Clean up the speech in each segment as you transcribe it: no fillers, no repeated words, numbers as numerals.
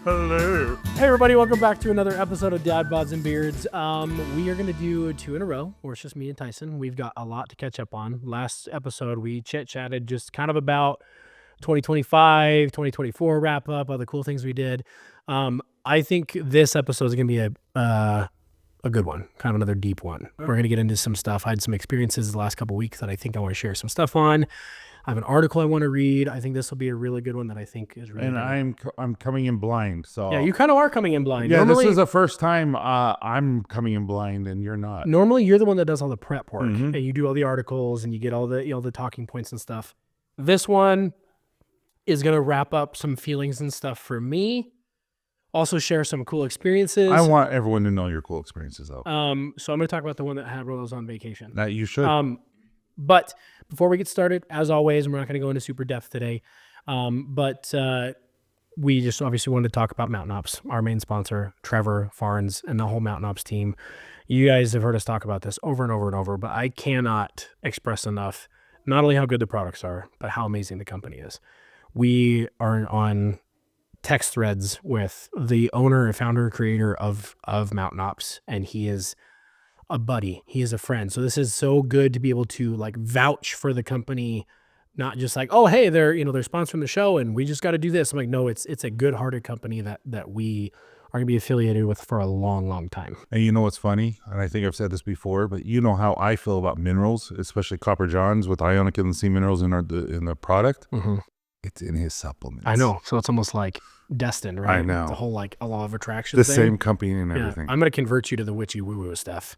Hello. Hey everybody, welcome back to another episode of Dad Bods and Beards. We are going to do 2 in a row, where it's just me and Tyson. We've got a lot to catch up on. Last episode, we chit-chatted just kind of about 2025, 2024 wrap-up, all the cool things we did. I think this episode is going to be a good one, kind of another deep one. We're going to get into some stuff. I had some experiences the last couple of weeks that I think I want to share some stuff on. I have an article I want to read. I think this will be a really good one that I think is really good. And I'm coming in blind, so Yeah, you kind of are coming in blind. yeah. Normally, This is the first time I'm coming in blind, and you're not. Normally, you're the one that does all the prep work, Mhm. and you do all the articles, and you get all the the talking points and stuff. This one is gonna wrap up some feelings and stuff for me. Also, share some cool experiences. I want everyone to know your cool experiences, though. So I'm gonna talk about the one that had when I was on vacation. That you should. But before we get started, as always, we're not going to go into super depth today. But we just obviously wanted to talk about Mountain Ops, our main sponsor, Trevor, Farns, and the whole Mountain Ops team. You guys have heard us talk about this over and over and over, but I cannot express enough not only how good the products are, but how amazing the company is. We are on text threads with the owner, founder, creator of Mountain Ops, and he is a buddy. He is a friend. So this is so good to be able to like vouch for the company, not just like, oh, hey, they're sponsoring the show and we just got to do this. I'm like, no, it's a good-hearted company that we are going to be affiliated with for a long, long time. And you know what's funny? And I think I've said this before, but you know how I feel about minerals, especially copper johns with ionic and sea minerals in the product. Mm-hmm. It's in his supplements. I know. So it's almost like destined, right? I know. The whole like a law of attraction The thing. same company and Yeah, everything. I'm going to convert you to the witchy woo-woo stuff.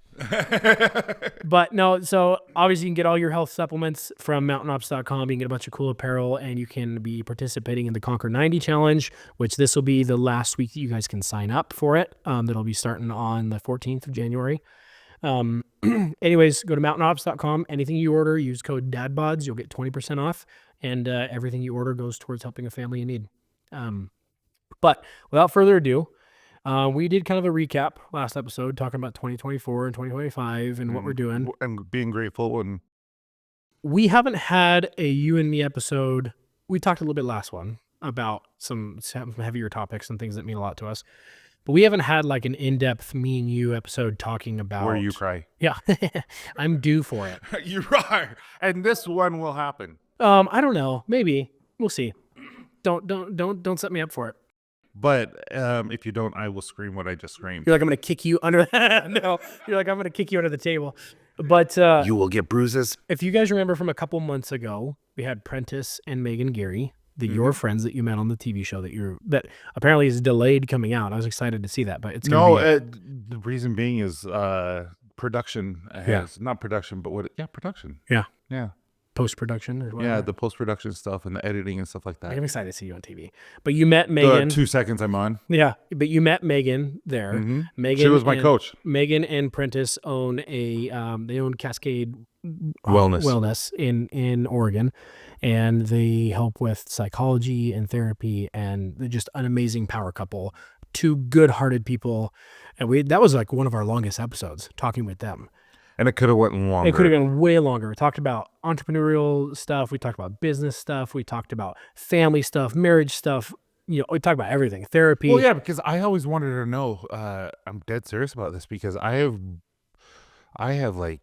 But no, so obviously you can get all your health supplements from mountainops.com. You can get a bunch of cool apparel, and you can be participating in the Conquer 90 Challenge, which this will be the last week that you guys can sign up for it. That'll be starting on the 14th of January. Anyways, go to mountainops.com. Anything you order, use code DADBODS. You'll get 20% off, and everything you order goes towards helping a family in need. But without further ado, we did kind of a recap last episode, talking about 2024 and 2025 and what we're doing. And being grateful. And We haven't had a you and me episode. We talked a little bit last one about some heavier topics and things that mean a lot to us. But we haven't had like an in-depth me and you episode talking about where you cry. Yeah, I'm due for it. You are. And this one will happen. I don't know. Maybe we'll see. Don't set me up for it. But if you don't, I will scream what I just screamed. You're like, I'm going to kick you under. No, you're like, I'm going to kick you under the table. But You will get bruises. if you guys remember from a couple months ago, we had Prentice and Megan Geary, your friends that you met on the TV show that apparently is delayed coming out. I was excited to see that, but it's gonna be the reason being is production has not production, but production. Yeah. post-production or whatever. Yeah, the post-production stuff and the editing and stuff like that. I'm excited to see you on TV. But you met Megan. The 2 seconds I'm on. Yeah, but you met Megan there. Mhm. Megan, She was my coach. Megan and Prentice own they own Cascade Wellness in Oregon, and they help with psychology and therapy, and they're just an amazing power couple. 2 good-hearted people, and that was like one of our longest episodes talking with them. And it could have went longer. It could have been way longer. We talked about entrepreneurial stuff. We talked about business stuff. We talked about family stuff, marriage stuff. We talked about everything. Therapy. Well, yeah, because I always wanted to know. I'm dead serious about this because I have like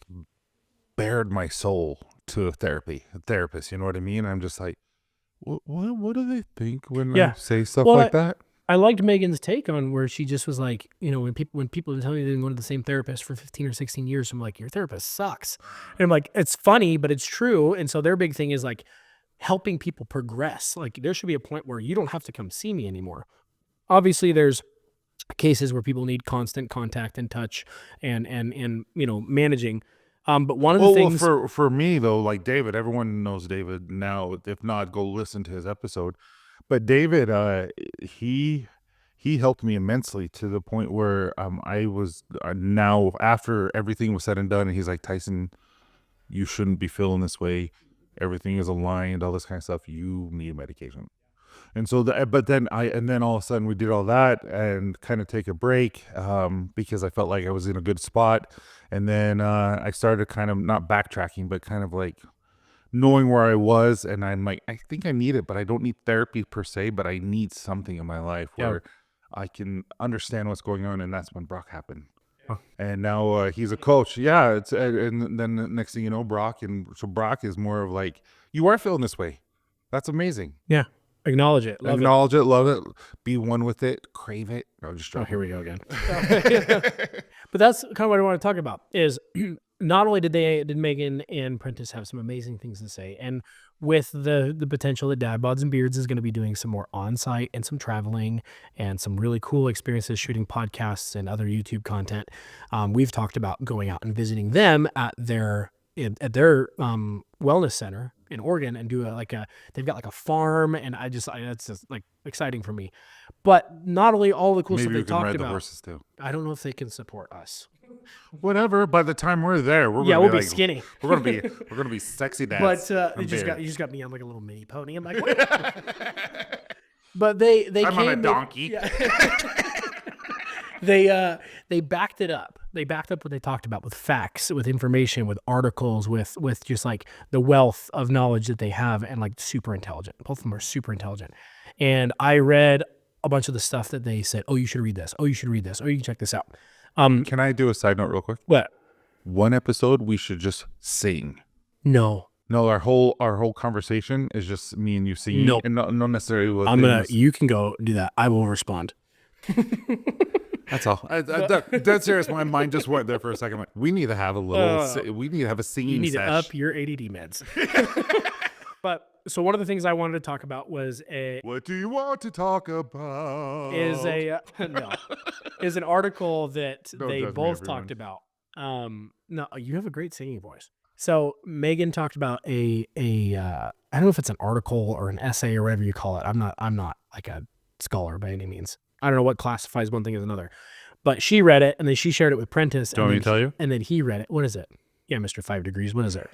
bared my soul to a therapist. You know what I mean? I'm just like, what do they think when I say stuff like that? I liked Megan's take on where she just was like, when people tell me they've been going to the same therapist for 15 or 16 years, I'm like, your therapist sucks. And I'm like, it's funny, but it's true. And so their big thing is like helping people progress. Like there should be a point where you don't have to come see me anymore. Obviously there's cases where people need constant contact and touch and managing. But one of the things for me though, like David, everyone knows David now. If not, go listen to his episode. But David, he helped me immensely to the point where I was now after everything was said and done, and he's like, Tyson, you shouldn't be feeling this way. Everything is aligned, all this kind of stuff. You need medication. And so, then all of a sudden we did all that and kind of take a break because I felt like I was in a good spot. And then I started kind of not backtracking, but kind of like knowing where I was, and I'm like, I think I need it, but I don't need therapy per se, but I need something in my life where I can understand what's going on, and that's when Brock happened. Oh. And now he's a coach. Yeah, it's and then the next thing you know, Brock is more of like, you are feeling this way. That's amazing. Yeah. Acknowledge it. Love Acknowledge it, love it, be one with it, crave it. No, just it. Oh, here we go again. But that's kind of what I want to talk about is not only did Megan and Prentice have some amazing things to say, and with the potential that Dad Bods and Beards is going to be doing some more on-site and some traveling and some really cool experiences shooting podcasts and other YouTube content, we've talked about going out and visiting them at their wellness center in Oregon and do they've got like a farm, and that's just like exciting for me. But not only all the cool Maybe stuff we they can talked ride the about, horses too. I don't know if they can support us. Whatever. By the time we're there, we'll be like, skinny. We're gonna be sexy dads. But you just got me on like a little mini pony. I'm like, what? But they I'm came on a donkey. They backed it up. They backed up what they talked about with facts, with information, with articles, with just like the wealth of knowledge that they have, and like super intelligent. Both of them are super intelligent. And I read a bunch of the stuff that they said, oh, you should read this. Oh, you should read this. Oh, you can check this out. Can I do a side note real quick? What? One episode we should just sing. No, our whole conversation is just me and you singing. Nope. And not necessarily with you can go do that. I will respond. That's all. Dead serious. My mind just went there for a second. Like, we need to have a little. We need to have a singing. You need sesh. to up your ADD meds. But so one of the things I wanted to talk about was What do you want to talk about? Is an article that Don't they judge me, both everyone. talked about. No, you have a great singing voice. So Megan talked about I don't know if it's an article or an essay or whatever you call it. I'm not like a scholar by any means. I don't know what classifies one thing as another, but she read it and then she shared it with Prentice. Do you want me to tell you? And then he read it. What is it? Yeah, Mr. 5 Degrees. What is it?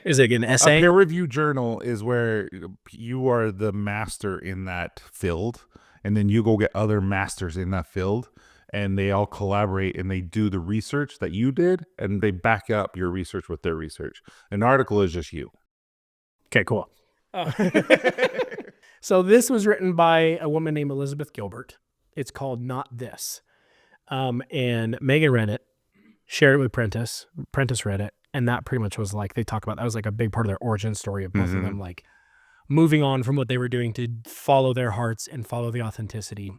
Is it an essay? A peer review journal is where you are the master in that field, and then you go get other masters in that field, and they all collaborate and they do the research that you did, and they back up your research with their research. An article is just you. Okay, cool. So this was written by a woman named Elizabeth Gilbert. It's called Not This. And Megan read it, shared it with Prentice. Prentice read it. And that pretty much was like, they talk about, that was like a big part of their origin story of both of them, like moving on from what they were doing to follow their hearts and follow the authenticity.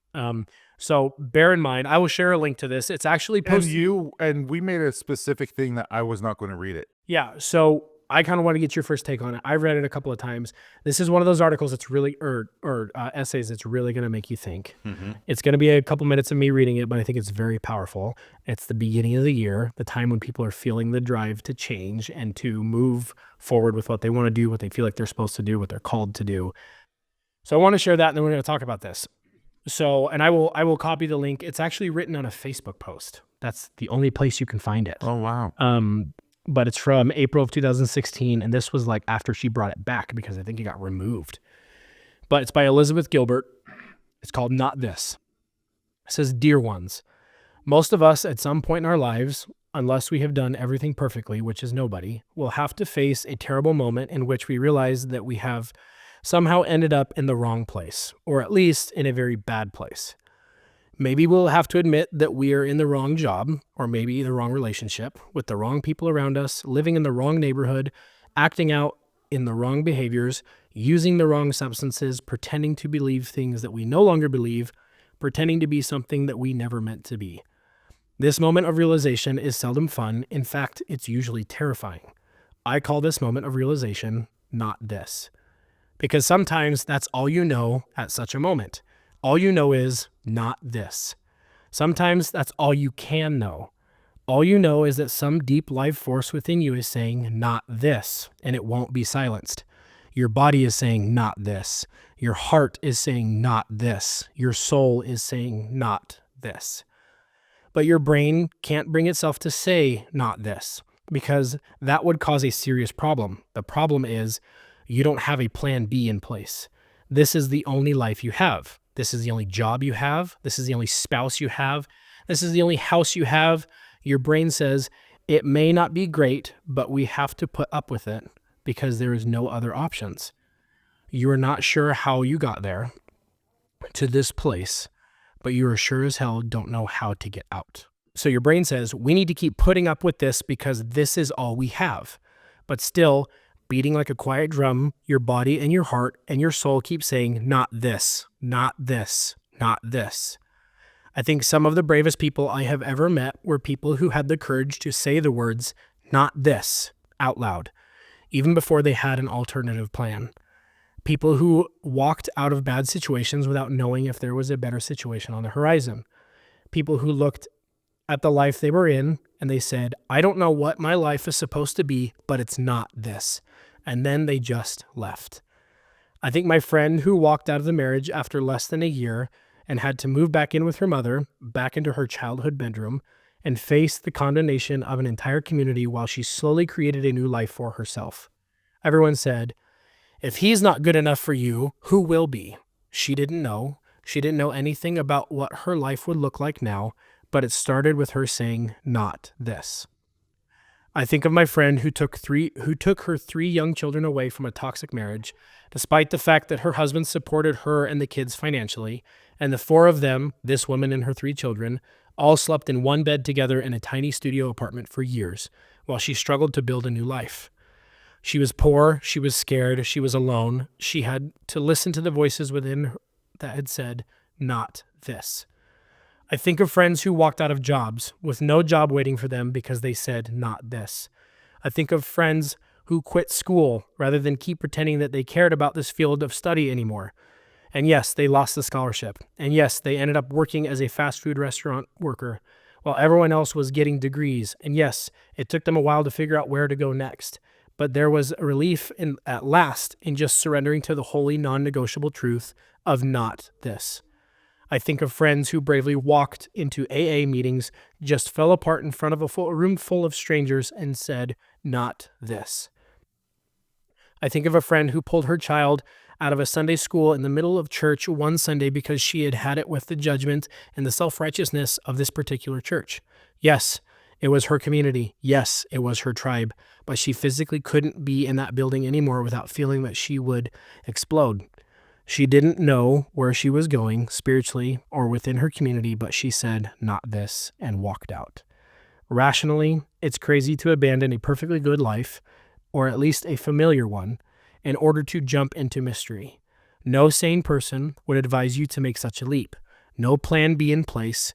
So bear in mind, I will share a link to this. It's actually posted. And we made a specific thing that I was not going to read it. Yeah. So I kind of want to get your first take on it. I've read it a couple of times. This is one of those articles that's really, or essays that's really going to make you think. Mm-hmm. It's going to be a couple minutes of me reading it, but I think it's very powerful. It's the beginning of the year, the time when people are feeling the drive to change and to move forward with what they want to do, what they feel like they're supposed to do, what they're called to do. So I want to share that, and then we're going to talk about this. So, and I will copy the link. It's actually written on a Facebook post. That's the only place you can find it. Oh, wow. But it's from April of 2016, and this was like after she brought it back because I think it got removed. But it's by Elizabeth Gilbert. It's called Not This. It says, "Dear ones, most of us at some point in our lives, unless we have done everything perfectly, which is nobody, will have to face a terrible moment in which we realize that we have somehow ended up in the wrong place, or at least in a very bad place. Maybe we'll have to admit that we are in the wrong job, or maybe the wrong relationship, with the wrong people around us, living in the wrong neighborhood, acting out in the wrong behaviors, using the wrong substances, pretending to believe things that we no longer believe, pretending to be something that we never meant to be. This moment of realization is seldom fun. In fact, it's usually terrifying. I call this moment of realization Not This. Because sometimes that's all you know at such a moment. All you know is not this. Sometimes that's all you can know. All you know is that some deep life force within you is saying not this, and it won't be silenced. Your body is saying not this. Your heart is saying not this. Your soul is saying not this. But your brain can't bring itself to say not this, because that would cause a serious problem. The problem is you don't have a plan B in place. This is the only life you have. This is the only job you have. This is the only spouse you have. This is the only house you have. Your brain says, it may not be great, but we have to put up with it because there is no other options. You are not sure how you got there to this place, but you are sure as hell don't know how to get out. So your brain says, we need to keep putting up with this because this is all we have. But still, beating like a quiet drum, your body and your heart and your soul keep saying, not this, not this, not this. I think some of the bravest people I have ever met were people who had the courage to say the words, not this, out loud, even before they had an alternative plan. People who walked out of bad situations without knowing if there was a better situation on the horizon. People who looked at the life they were in and they said, I don't know what my life is supposed to be, but it's not this. And then they just left. I think my friend who walked out of the marriage after less than a year and had to move back in with her mother, back into her childhood bedroom, and face the condemnation of an entire community while she slowly created a new life for herself. Everyone said, if he's not good enough for you, who will be? She didn't know. She didn't know anything about what her life would look like now, but it started with her saying, not this. I think of my friend who took her 3 young children away from a toxic marriage, despite the fact that her husband supported her and the kids financially, and the 4 of them, this woman and her 3 children, all slept in one bed together in a tiny studio apartment for years, while she struggled to build a new life. She was poor, she was scared, she was alone. She had to listen to the voices within her that had said, not this. I think of friends who walked out of jobs with no job waiting for them because they said, not this. I think of friends who quit school rather than keep pretending that they cared about this field of study anymore. And yes, they lost the scholarship. And yes, they ended up working as a fast food restaurant worker while everyone else was getting degrees. And yes, it took them a while to figure out where to go next. But there was a relief at last in just surrendering to the holy, non-negotiable truth of not this. I think of friends who bravely walked into AA meetings, just fell apart in front of a room full of strangers and said, not this. I think of a friend who pulled her child out of a Sunday school in the middle of church one Sunday because she had had it with the judgment and the self-righteousness of this particular church. Yes, it was her community. Yes, it was her tribe, but she physically couldn't be in that building anymore without feeling that she would explode. She didn't know where she was going spiritually or within her community, but she said, not this, and walked out. Rationally, it's crazy to abandon a perfectly good life, or at least a familiar one, in order to jump into mystery. No sane person would advise you to make such a leap. No plan B in place.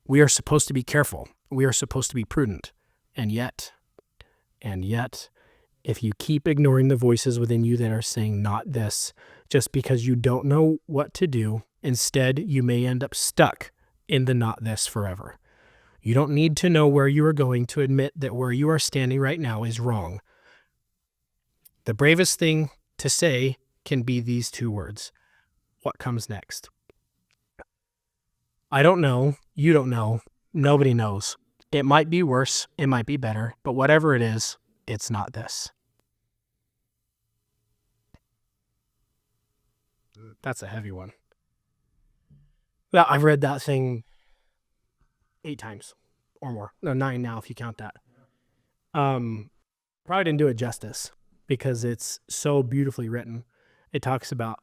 We are supposed to be careful. We are supposed to be prudent. And yet, if you keep ignoring the voices within you that are saying not this, just because you don't know what to do, instead you may end up stuck in the not this forever. You don't need to know where you are going to admit that where you are standing right now is wrong. The bravest thing to say can be these 2 words. What comes next? I don't know. You don't know. Nobody knows. It might be worse. It might be better. But whatever it is, it's not this. That's a heavy one. Well, I've read that thing 8 times or more. No, 9 now if you count that. Probably didn't do it justice because it's so beautifully written. It talks about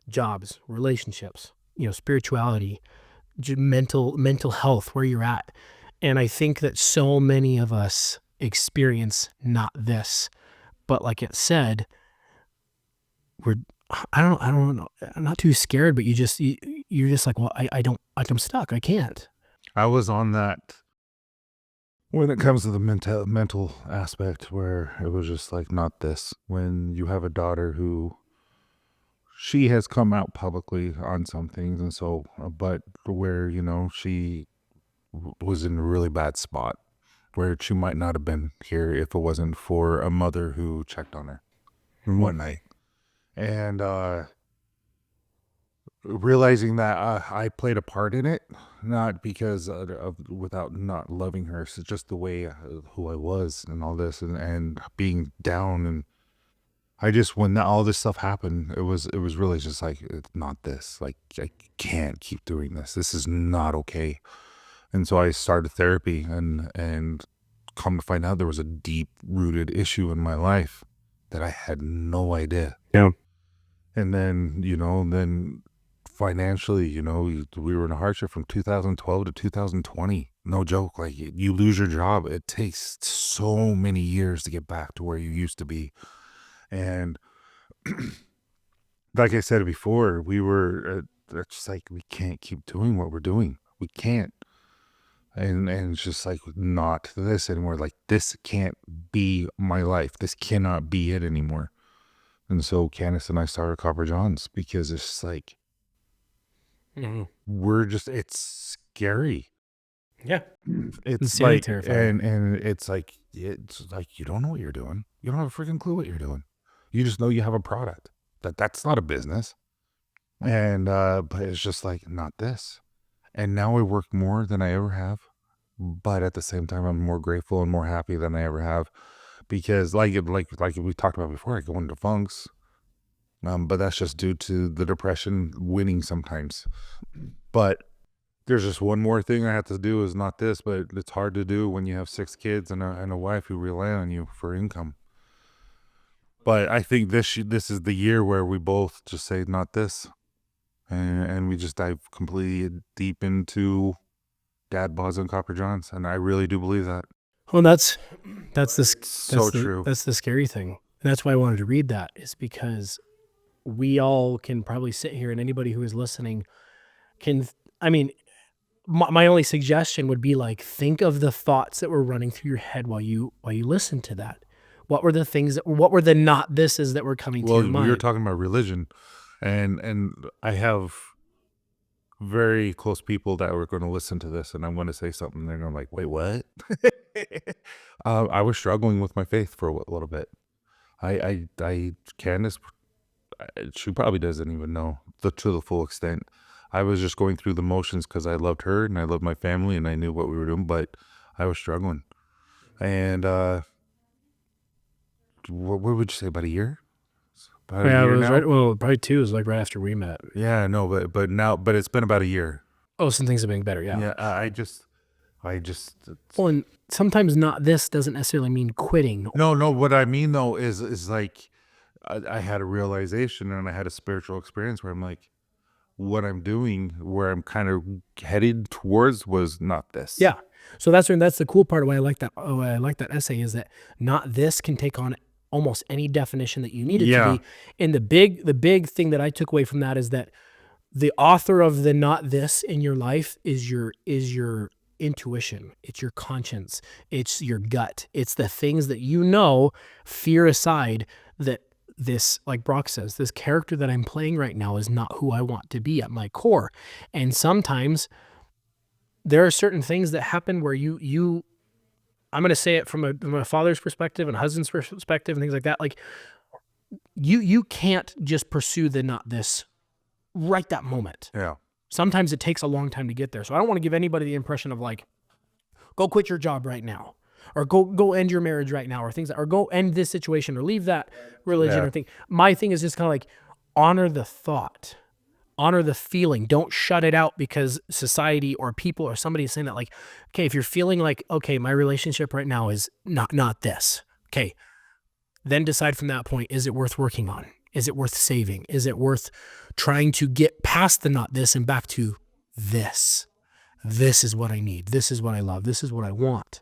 jobs, relationships, spirituality, mental health, where you're at. And I think that so many of us experience not this, but like it said, I don't know. I'm not too scared, but you're just like, well, I'm stuck. I can't. I was on that when it comes to the mental aspect, where it was just like, not this. When you have a daughter who she has come out publicly on some things, and so, but where, she was in a really bad spot where she might not have been here if it wasn't for a mother who checked on her one night. And realizing that I played a part in it, not because of without not loving her, it's just the way who I was and all this, and being down. And I just, when all this stuff happened, it was really just like, it's not this. Like, I can't keep doing this. This is not okay. And so I started therapy, and come to find out there was a deep rooted issue in my life that I had no idea. Yeah. And then, then financially, we were in a hardship from 2012 to 2020. No joke. Like you lose your job. It takes so many years to get back to where you used to be. And like I said before, we were it's like we can't keep doing what we're doing. We can't. And it's just like not this anymore. Like this can't be my life. This cannot be it anymore. And so Candace and I started Copper Johns because it's just like it's scary. Yeah. It's very like terrifying. and it's like you don't know what you're doing. You don't have a freaking clue what you're doing. You just know you have a product. That's not a business. And but it's just like not this. And now I work more than I ever have. But at the same time I'm more grateful and more happy than I ever have. Because like we talked about before, I go into funks. But that's just due to the depression winning sometimes. But there's just one more thing I have to do is not this, but it's hard to do when you have 6 kids and a wife who rely on you for income. But I think this is the year where we both just say not this, and we just dive completely deep into Dad Bods and Copper Johns, and I really do believe that. Well, that's true. That's the scary thing. And that's why I wanted to read that, is because we all can probably sit here, and anybody who is listening can, I mean, my only suggestion would be like, think of the thoughts that were running through your head while you listen to that. What were the things what were the not thises that were coming to your mind? We were talking about religion, and I have very close people that were going to listen to this, and I'm going to say something. They're going to like, wait, what? I was struggling with my faith for a little bit. Candace, she probably doesn't even know to the full extent. I was just going through the motions because I loved her and I loved my family and I knew what we were doing, but I was struggling. And what would you say, about a year? About a year it was now? right. Well, probably 2 is like right after we met. Yeah, no, but it's been about a year. Oh, some things have been better. Yeah. Yeah, I just. Well, and sometimes not this doesn't necessarily mean quitting. No. What I mean though is like, I had a realization and I had a spiritual experience where I'm like, what I'm doing, where I'm kind of headed towards, was not this. Yeah. So that's the cool part of why I like that. Oh, I like that essay, is that not this can take on almost any definition that you need it to be. And the big thing that I took away from that is that the author of the not this in your life is your intuition. It's your conscience. It's your gut. It's the things that fear aside, that this, like Brock says, this character that I'm playing right now is not who I want to be at my core. And sometimes there are certain things that happen where I'm going to say it from a father's perspective and husband's perspective and things like that. Like you can't just pursue the not this right that moment. Yeah. Sometimes it takes a long time to get there. So I don't want to give anybody the impression of like, go quit your job right now, or go end your marriage right now, or things or go end this situation, or leave that religion or thing. My thing is just kind of like, honor the thought, honor the feeling. Don't shut it out because society or people or somebody is saying that, like, okay, if you're feeling like, okay, my relationship right now is not this. Okay. Then decide from that point, is it worth working on? Is it worth saving? Is it worth trying to get past the not this and back to this? This is what I need. This is what I love. This is what I want.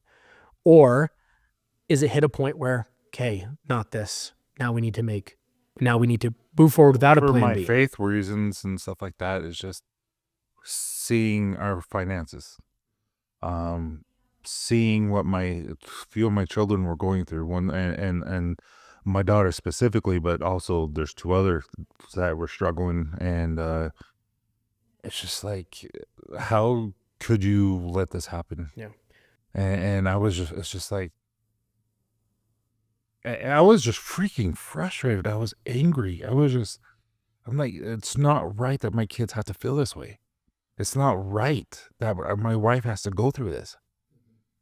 Or is it hit a point where, okay, not this. Now we need to move forward without a plan B. For my faith reasons and stuff like that, is just seeing our finances, seeing what few of my children were going through, one and my daughter specifically, but also there's 2 others that were struggling, and it's just like, how could you let this happen? Yeah. And it's just like, I was just freaking frustrated. I was angry. I'm like, it's not right that my kids have to feel this way. It's not right that my wife has to go through this.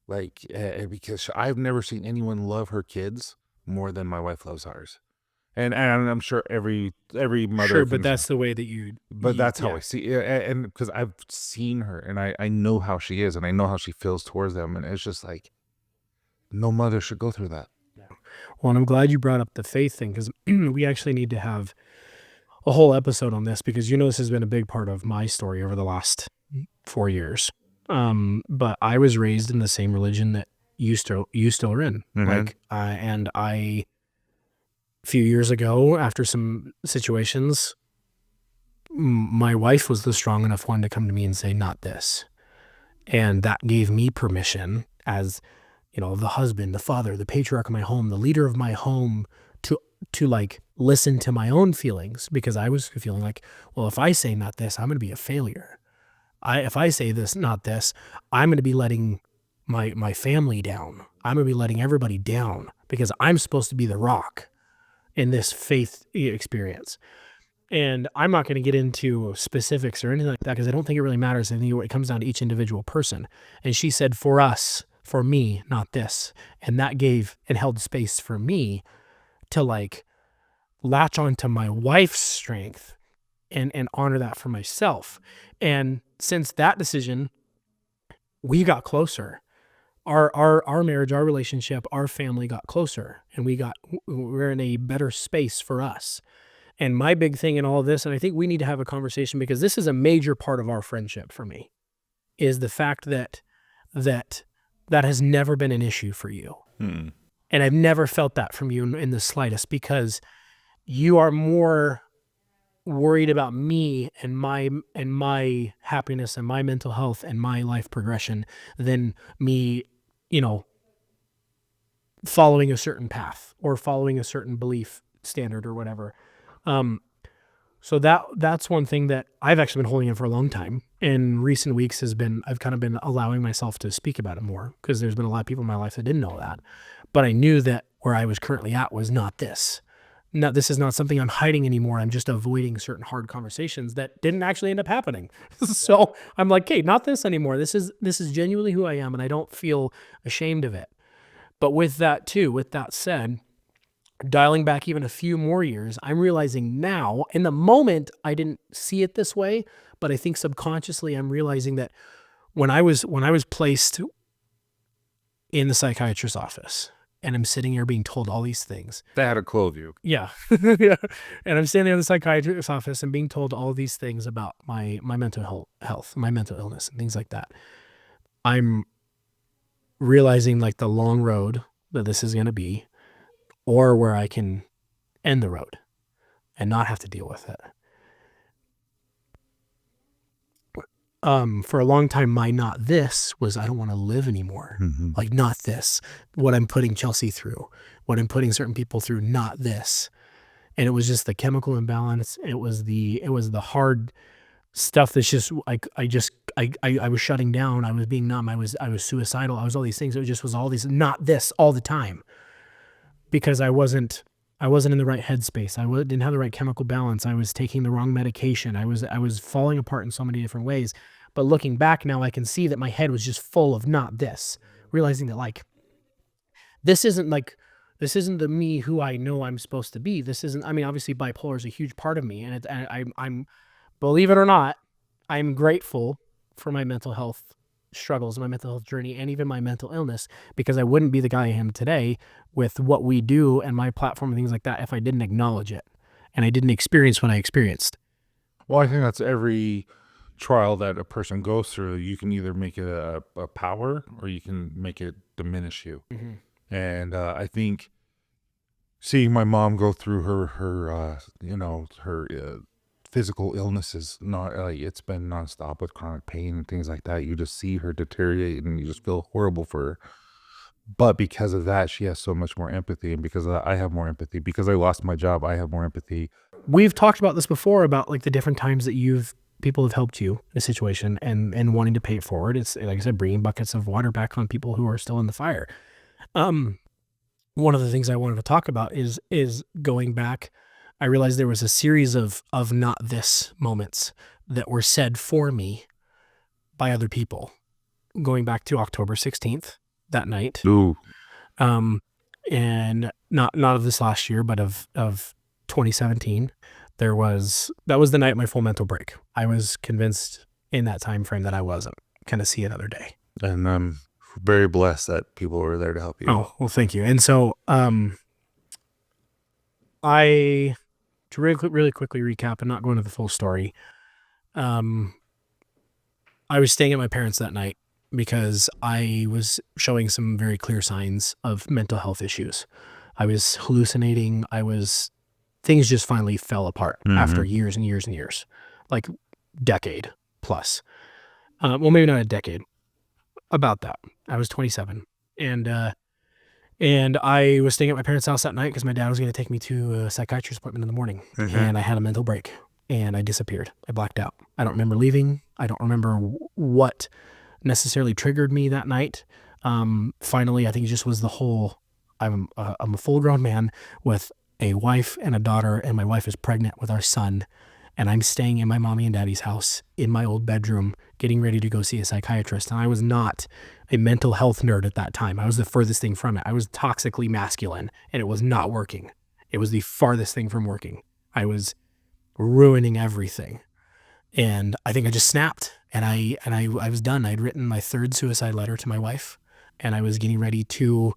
Like, because I've never seen anyone love her kids more than my wife loves ours. And I'm sure every mother. Sure, but that's the way that that's how I see it. And because I've seen her and I know how she is and I know how she feels towards them. And it's just like, no mother should go through that. Well, and I'm glad you brought up the faith thing, because we actually need to have a whole episode on this because this has been a big part of my story over the last 4 years. But I was raised in the same religion that you still are in. Mhm. A few years ago, after some situations, my wife was the strong enough one to come to me and say, "Not this," and that gave me permission as the husband, the father, the patriarch of my home, the leader of my home, to like listen to my own feelings, because I was feeling like, well, if I say not this, I'm going to be a failure. If I say this, not this, I'm going to be letting my family down. I'm going to be letting everybody down because I'm supposed to be the rock in this faith experience. And I'm not going to get into specifics or anything like that because I don't think it really matters. I think it comes down to each individual person. And she said, for us, for me, not this. And that gave and held space for me to like latch onto my wife's strength and honor that for myself. And since that decision, we got closer. Our marriage, our relationship, our family got closer, and we're in a better space for us. And my big thing in all of this, and I think we need to have a conversation because this is a major part of our friendship for me, is the fact that has never been an issue for you. Hmm. And I've never felt that from you in the slightest, because you are more worried about me and my happiness and my mental health and my life progression than me, following a certain path or following a certain belief standard or whatever. So that's one thing that I've actually been holding in for a long time. In recent weeks I've kind of been allowing myself to speak about it more, because there's been a lot of people in my life that didn't know that. But I knew that where I was currently at was not this. No, this is not something I'm hiding anymore. I'm just avoiding certain hard conversations that didn't actually end up happening. So I'm like, hey, not this anymore. This is genuinely who I am, and I don't feel ashamed of it. But with that said, dialing back even a few more years, I'm realizing now, in the moment, I didn't see it this way, but I think subconsciously I'm realizing that when I was placed in the psychiatrist's office and I'm sitting here being told all these things. They had to clothe you. Yeah. Yeah. And I'm standing there in the psychiatrist's office and being told all these things about my mental health, my mental illness, and things like that. I'm realizing like the long road that this is going to be, or where I can end the road and not have to deal with it. For a long time, my not this was, I don't want to live anymore. Mm-hmm. Like, not this, what I'm putting Chelsea through, what I'm putting certain people through, not this. And it was just the chemical imbalance. It was the hard stuff that's just like, I was shutting down. I was being numb. I was suicidal. I was all these things. It just was all these, not this, all the time, because I wasn't in the right headspace. I didn't have the right chemical balance. I was taking the wrong medication. I was falling apart in so many different ways. But looking back now, I can see that my head was just full of not this, realizing that like, this isn't the me who I know I'm supposed to be. This isn't, I mean, obviously bipolar is a huge part of me. And I'm, believe it or not, I'm grateful for my mental health struggles, my mental health journey, and even my mental illness, because I wouldn't be the guy I am today with what we do and my platform and things like that if I didn't acknowledge it and I didn't experience what I experienced. Well, I think that's every trial that a person goes through. You can either make it a power, or you can make it diminish you. Mm-hmm. And I think seeing my mom go through her physical illnesses, not like it's been nonstop with chronic pain and things like that. You just see her deteriorate and you just feel horrible for her. But because of that, she has so much more empathy, and because of that, I have more empathy. Because I lost my job, I have more empathy. We've talked about this before, about like the different times that people have helped you in a situation and wanting to pay it forward. It's like I said, bringing buckets of water back on people who are still in the fire. One of the things I wanted to talk about is going back. I realized there was a series of not this moments that were said for me by other people, going back to October 16th, that night. Ooh. And not of this last year, but of 2017. That was the night of my full mental break. I was convinced in that time frame that I wasn't going to see another day. And I'm very blessed that people were there to help you. Oh, well, thank you. And so I to really quickly recap and not go into the full story, I was staying at my parents' that night because I was showing some very clear signs of mental health issues. I was hallucinating. Things just finally fell apart after years and years and years, like decade plus. Well, maybe not a decade, about that. I was 27. And I was staying at my parents' house that night because my dad was going to take me to a psychiatrist appointment in the morning. And I had a mental break and I disappeared. I blacked out. I don't remember leaving. I don't remember what necessarily triggered me that night. Finally, I think it just was the whole, I'm a full grown man with a wife and a daughter, and my wife is pregnant with our son. And I'm staying in my mommy and daddy's house in my old bedroom, getting ready to go see a psychiatrist. And I was not a mental health nerd at that time. I was the furthest thing from it. I was toxically masculine, and it was not working. It was the farthest thing from working. I was ruining everything. And I think I just snapped, and I was done. I'd written my third suicide letter to my wife, and I was getting ready to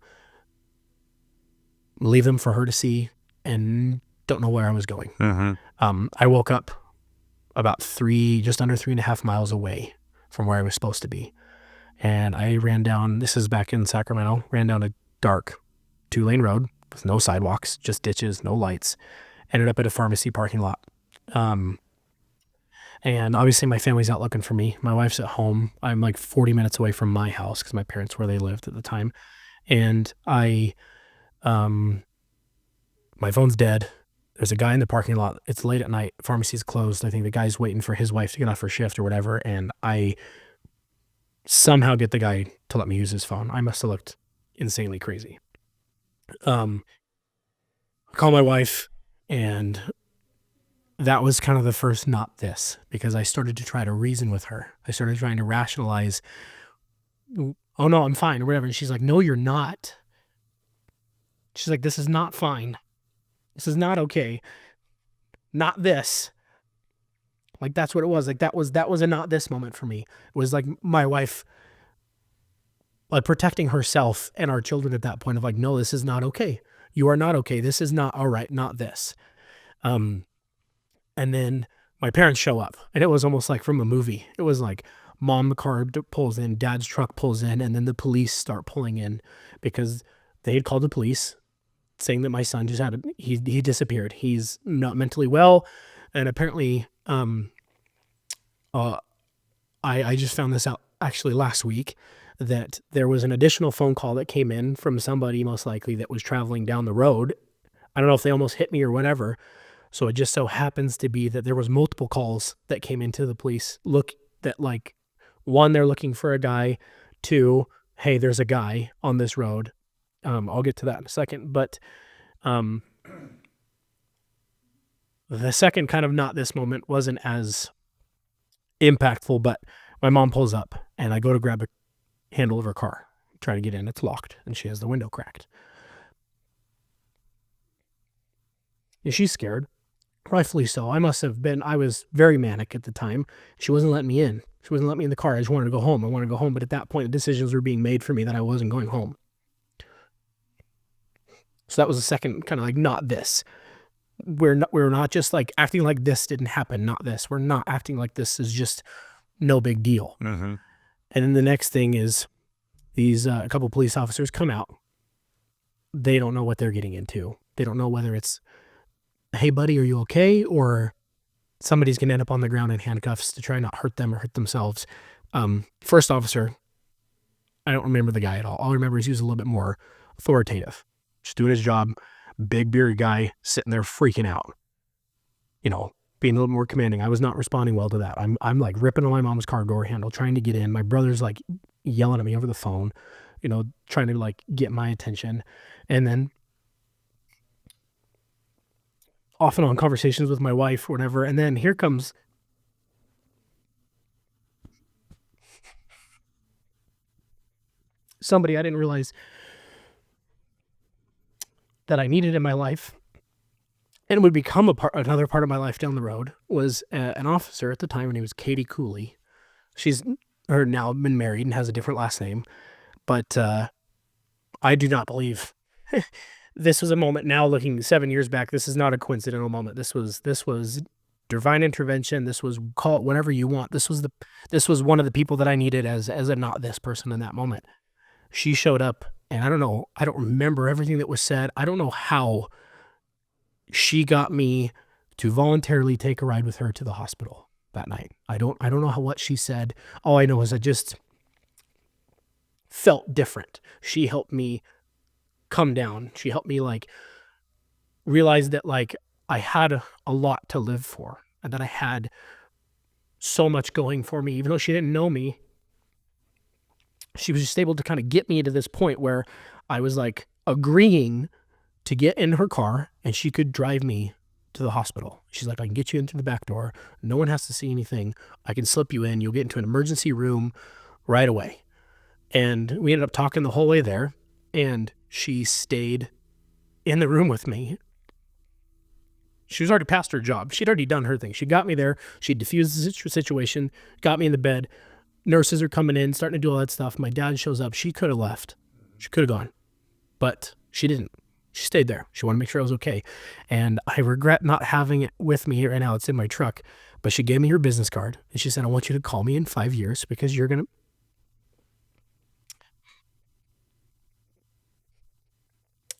leave them for her to see, and don't know where I was going. I woke up about just under 3.5 miles away from where I was supposed to be. And I ran down, this is back in Sacramento, ran down a dark 2-lane road with no sidewalks, just ditches, no lights. Ended up at a pharmacy parking lot. And obviously my family's out looking for me. My wife's at home. I'm like 40 minutes away from my house because my parents were where they lived at the time. And my phone's dead. There's a guy in the parking lot. It's late at night. Pharmacy's closed. I think the guy's waiting for his wife to get off her shift or whatever. And I somehow get the guy to let me use his phone. I must have looked insanely crazy. I call my wife, and that was kind of the first not this, because I started to try to reason with her. I started trying to rationalize, oh no, I'm fine or whatever. And she's like, no, you're not. She's like, this is not fine. This is not okay. Not this. Like, that's what it was. Like, that was a not this moment for me. It was like my wife, like, protecting herself and our children at that point of like, no, this is not okay. You are not okay. This is not all right. Not this. And then my parents show up, and it was almost like from a movie. It was like mom car pulls in, dad's truck pulls in, and then the police start pulling in because they had called the police saying that my son just he disappeared. He's not mentally well. And apparently, I just found this out actually last week, that there was an additional phone call that came in from somebody most likely that was traveling down the road. I don't know if they almost hit me or whatever. So it just so happens to be that there was multiple calls that came into the police. Look, that like, one, they're looking for a guy. 2, hey, there's a guy on this road. I'll get to that in a second. But the second kind of not this moment wasn't as impactful, but my mom pulls up, and I go to grab a handle of her car, try to get in. It's locked, and she has the window cracked. And she's scared. Rightfully so. I was very manic at the time. She wasn't letting me in. She wasn't letting me in the car. I just wanted to go home. But at that point, the decisions were being made for me that I wasn't going home. So that was the second kind of like, not this. We're not just like acting like this didn't happen. Not this. We're not acting like this is just no big deal. And then the next thing is these a couple police officers come out. They don't know what they're getting into. They don't know whether it's, hey buddy, are you okay? Or somebody's going to end up on the ground in handcuffs to try not hurt them or hurt themselves. First officer, I don't remember the guy at all. All I remember is he was a little bit more authoritative, just doing his job. Big bearded guy sitting there freaking out, being a little more commanding. I was not responding well to that. I'm like ripping on my mom's car door handle, trying to get in. My brother's like yelling at me over the phone, trying to like get my attention. And then off and on conversations with my wife or whatever. And then here comes somebody I didn't realize that I needed in my life, and would become another part of my life down the road, was an officer at the time. Her name was Katie Cooley. She's now been married and has a different last name, but I do not believe this was a moment now looking 7 years back. This is not a coincidental moment. This was divine intervention. This was, call it whatever you want. This was one of the people that I needed as a not this person in that moment. She showed up, and I don't remember everything that was said. I don't know how she got me to voluntarily take a ride with her to the hospital that night. I don't know what she said. All I know is I just felt different. She helped me come down. She helped me like realize that like I had a lot to live for, and that I had so much going for me. Even though she didn't know me, she was just able to kind of get me to this point where I was like agreeing to get in her car and she could drive me to the hospital. She's like, I can get you into the back door. No one has to see anything. I can slip you in. You'll get into an emergency room right away. And we ended up talking the whole way there, and she stayed in the room with me. She was already past her job. She'd already done her thing. She got me there. She diffused the situation, got me in the bed. Nurses are coming in, starting to do all that stuff. My dad shows up. She could have left. She could have gone, but she didn't. She stayed there. She wanted to make sure I was okay. And I regret not having it with me right now. It's in my truck. But she gave me her business card, and she said, I want you to call me in 5 years because you're going to...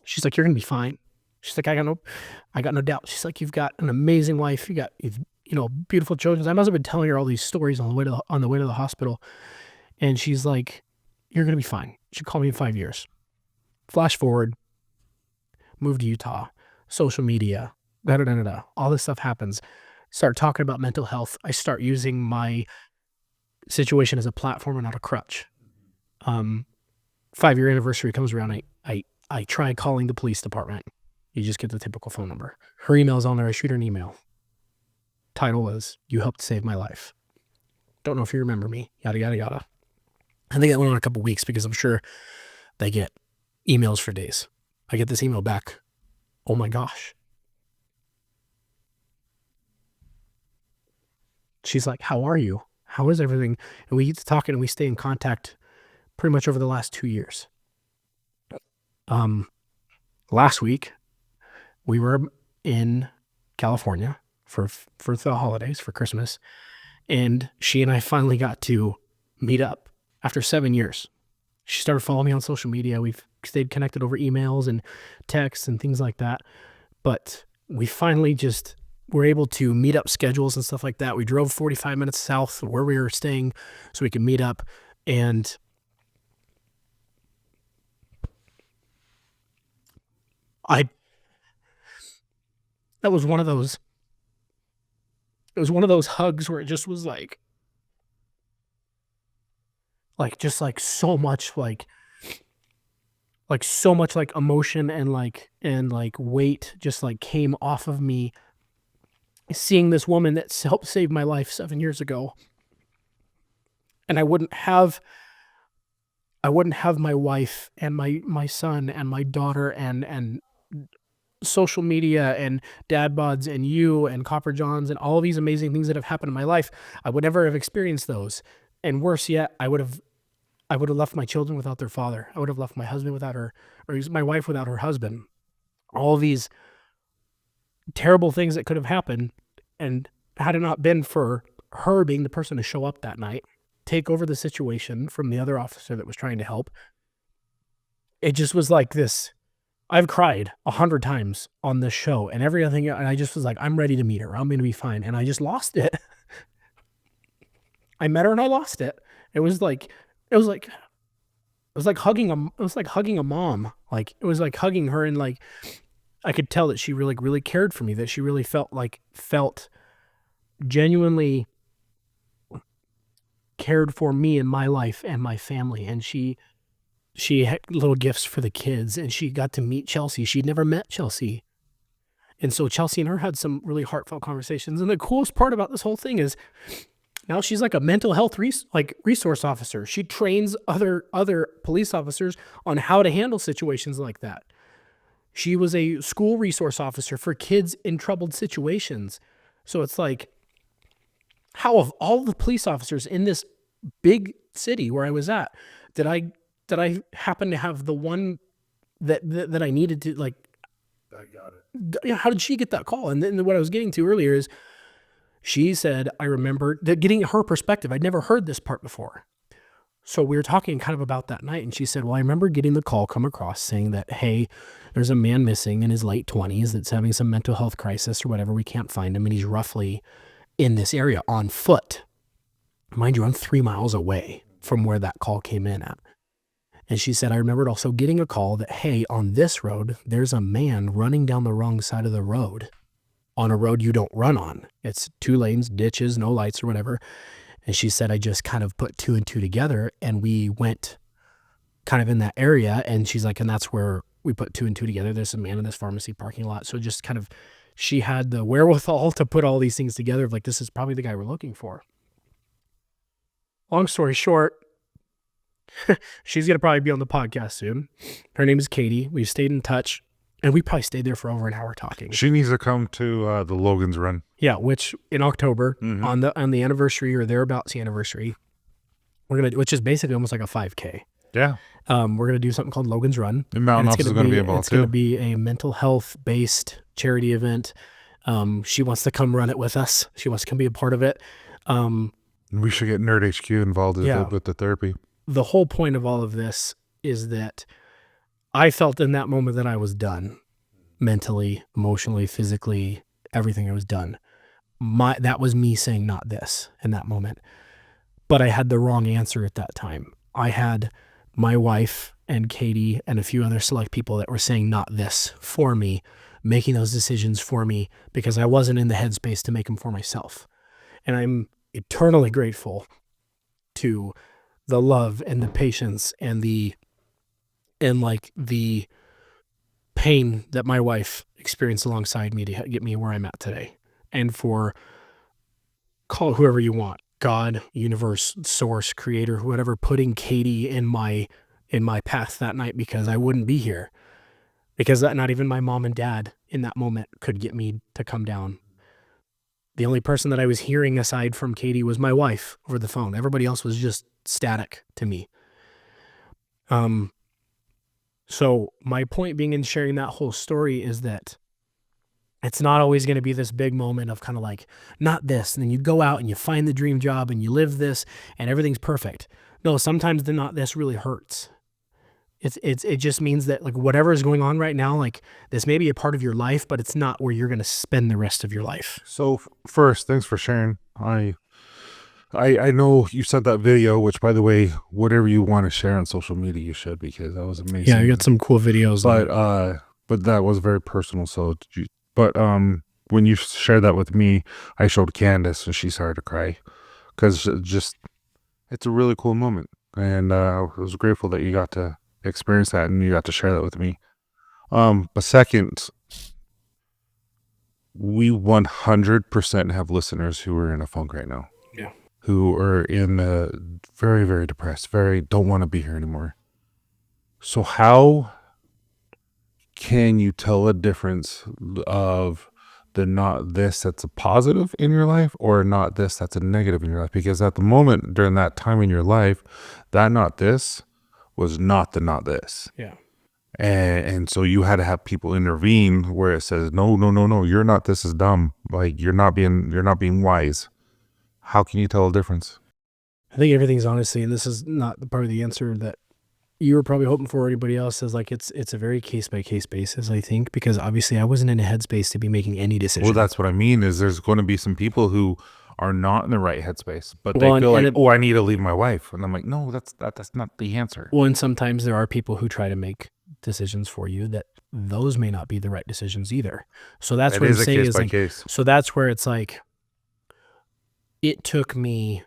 She's like, you're going to be fine. She's like, I got no doubt. She's like, you've got an amazing wife. You've beautiful children. I must have been telling her all these stories on the way to the hospital. And she's like, you're going to be fine. She called me in 5 years. Flash forward, move to Utah, social media, all this stuff happens. Start talking about mental health. I start using my situation as a platform and not a crutch. 5-year anniversary comes around. I try calling the police department. You just get the typical phone number. Her email's on there. I shoot her an email. Title was, you helped save my life. Don't know if you remember me. Yada, yada, yada. I think that went on a couple weeks because I'm sure they get emails for days. I get this email back. Oh my gosh. She's like, how are you? How is everything? And we get to talking, and we stay in contact pretty much over the last 2 years. Last week, we were in California for the holidays, for Christmas, and she and I finally got to meet up after 7 years. She started following me on social media. We've stayed connected over emails and texts and things like that, but we finally just were able to meet up schedules and stuff like that. We drove 45 minutes south where we were staying so we could meet up, and that was one of those, it was one of those hugs where it just was like just like so much like so much like emotion and like weight just like came off of me seeing this woman that helped save my life 7 years ago. And I wouldn't have my wife and my son and my daughter and social media and dad bods and you and Copper Johns and all of these amazing things that have happened in my life. I would never have experienced those. And worse yet, I would have left my children without their father. I would have left my husband without her, or my wife without her husband. All these terrible things that could have happened. And had it not been for her being the person to show up that night, take over the situation from the other officer that was trying to help, it just was like this. I've cried 100 times on this show and everything. And I just was like, I'm ready to meet her. I'm going to be fine. And I just lost it. I met her and I lost it. It was like hugging a mom. Like, it was like hugging her, and like, I could tell that she really cared for me, that she really felt genuinely cared for me and my life and my family. And she had little gifts for the kids, and she got to meet Chelsea. She'd never met Chelsea. And so Chelsea and her had some really heartfelt conversations. And the coolest part about this whole thing is now she's like a mental health resource officer. She trains other police officers on how to handle situations like that. She was a school resource officer for kids in troubled situations. So it's like, how of all the police officers in this big city where I was at, did I happen to have the one that I needed to, like, I got it. yeah, how did she get that call? And then what I was getting to earlier is she said, I remember that getting her perspective. I'd never heard this part before. So we were talking kind of about that night, and she said, well, I remember getting the call come across saying that, hey, there's a man missing in his late 20s that's having some mental health crisis or whatever. We can't find him, and he's roughly in this area on foot. Mind you, I'm 3 miles away from where that call came in at. And she said, I remembered also getting a call that, hey, on this road, there's a man running down the wrong side of the road on a road you don't run on. It's 2 lanes, ditches, no lights or whatever. And she said, I just kind of put 2 and 2 together, and we went kind of in that area. And she's like, and that's where we put 2 and 2 together. There's a man in this pharmacy parking lot. So just kind of, she had the wherewithal to put all these things together of like, this is probably the guy we're looking for. Long story short, she's going to probably be on the podcast soon. Her name is Katie. We've stayed in touch, and we probably stayed there for over an hour talking. She needs to come to the Logan's run. Yeah, which in October, on the anniversary or thereabouts the anniversary, which is basically almost like a 5K. Yeah. We're gonna do something called Logan's Run. And Mountain Ops is going to be involved It's too. going to be a mental health based charity event. She wants to come run it with us. She wants to come be a part of it. We should get Nerd HQ involved with the therapy. The whole point of all of this is that I felt in that moment that I was done, mentally, emotionally, physically, everything. I was done. That was me saying not this in that moment, but I had the wrong answer at that time. I had my wife and Katie and a few other select people that were saying not this for me, making those decisions for me because I wasn't in the headspace to make them for myself. And I'm eternally grateful to the love and the patience and the pain that my wife experienced alongside me to get me where I'm at today. And for, call it whoever you want, God, universe, source, creator, whoever, putting Katie in my path that night, because I wouldn't be here, because not even my mom and dad in that moment could get me to come down. The only person that I was hearing aside from Katie was my wife over the phone. Everybody else was just static to me. So my point being in sharing that whole story is that it's not always going to be this big moment of kind of like, not this. And then you go out and you find the dream job and you live this and everything's perfect. No, sometimes the not this really hurts. It just means that like whatever is going on right now, like this may be a part of your life, but it's not where you're going to spend the rest of your life. So first, thanks for sharing. I know you sent that video, which by the way, whatever you want to share on social media, you should, because that was amazing. Yeah, you got some cool videos. But that was very personal. So when you shared that with me, I showed Candace and she started to cry because it's a really cool moment. And I was grateful that you got to experience that and you got to share that with me. But second, we 100% have listeners who are in a funk right now. Yeah. Who are in very, very depressed, don't want to be here anymore. So how can you tell a difference of the not this that's a positive in your life or not this that's a negative in your life? Because at the moment during that time in your life, that not this was not the not this. Yeah. And so you had to have people intervene where it says, no, you're not, this is dumb. Like you're not being wise. How can you tell a difference? I think everything's honestly, and this is not the part of the answer that you were probably hoping for, or anybody else, is like it's a very case by case basis, I think, because obviously I wasn't in a headspace to be making any decision. Well, that's what I mean, is there's going to be some people who are not in the right headspace, but they feel like, I need to leave my wife. And I'm like, no, that's not the answer. Well, and sometimes there are people who try to make decisions for you that those may not be the right decisions either. So that's what I'm saying is like, so that's where it's like, it took me,